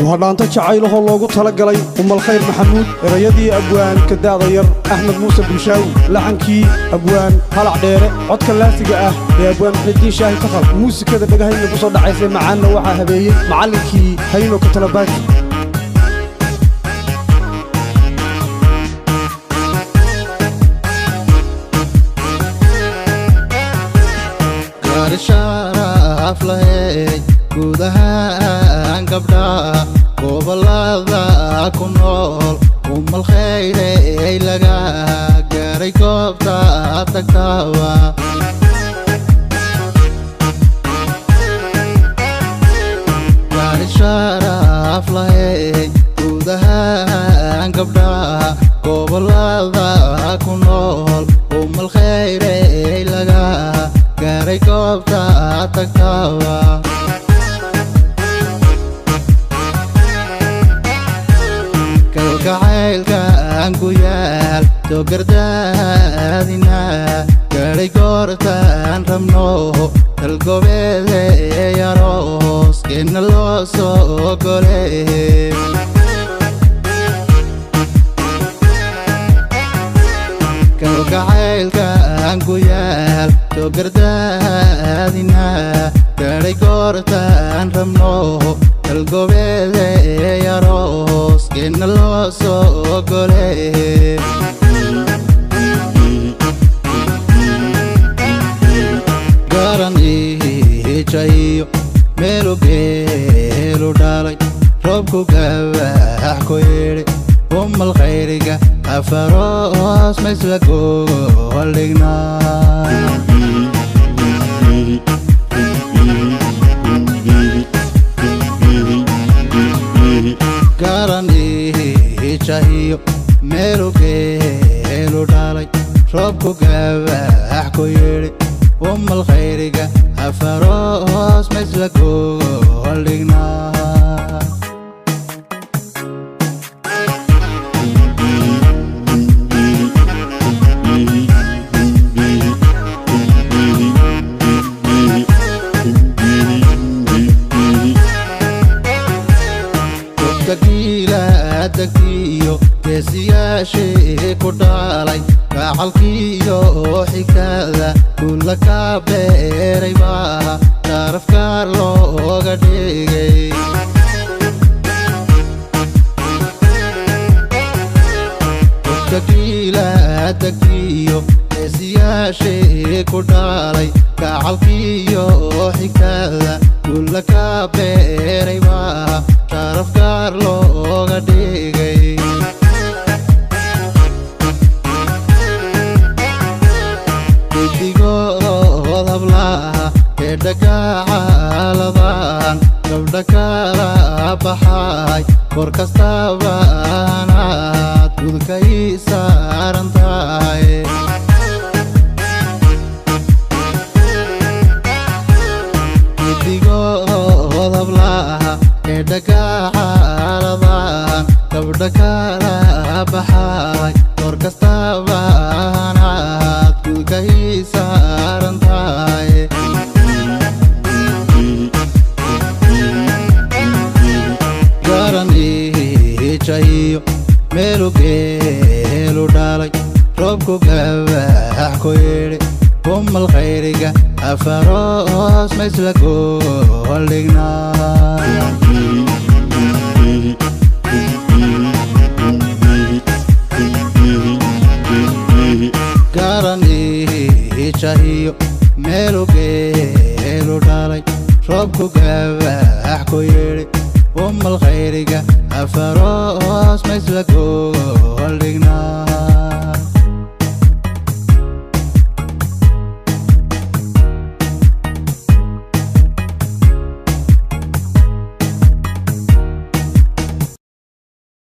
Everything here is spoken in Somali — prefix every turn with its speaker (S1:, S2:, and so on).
S1: وهرانتا جعيله لوغو تلغلay الخير محمود ريدي أبوان كدادير أحمد موسى بنشاوي لحنكي أبوان هلع ديره codka laasiga ah ee abwaan xidii shaahi taqal muusikada dhagahayna ku soo dhacaysay macaanna waxa habeeyay macallinkii hayno ka talabaaki
S2: sharaf lahayd gudaha gabdha gobolada ku nool الخير laga gaaray goobta tagtawa sharaf lahayd gudaha gabdha gobolada ku nool الخير laga gaaray goobta tagtawa kalgacaylka aan ku yaal soo gardaadina gaaray goortaan rabno dalgobeede yarooskeena loo soo golay kalgacaylka aan ku yaal soo gardaadina gaaray goortaan rabno dalgobeede yarooskeena loo soo golay garan iijayo meelu geelu dhalay roobku gabax ku yidhi الخيرga afaroos ma isla gooldhignaa garan iijayo meelu geelu dhalay roobku gabax ku yidhi الخيرga afaroos ma isla gooldhignaa dagiyo geesiyaashii ku dhalay gacalkiyo xigtada kula ka beeray baa tarafka looga dhigay dagiyo geesiyaashii ku dhalay gacalkiyo xigtada kula ka beeray baa tarafka looga dhigay digood hablaha ee dhagacaladan gabdha kala baxay kor kastaba anaad gudkay saaran tahay digood hablaha ee dhagacaladan gabdha kala baxay kor kastaba anaad gudkay saaran tahay garan iijayo meelu geelu dhalay roobku gabax ku yidhi الخيرga afaroos ma isla gooldhignaa garan iijayo meelu geelu dhalay roobku gabax ku yidhi الخيرga afaroos ma isla gooldhignaa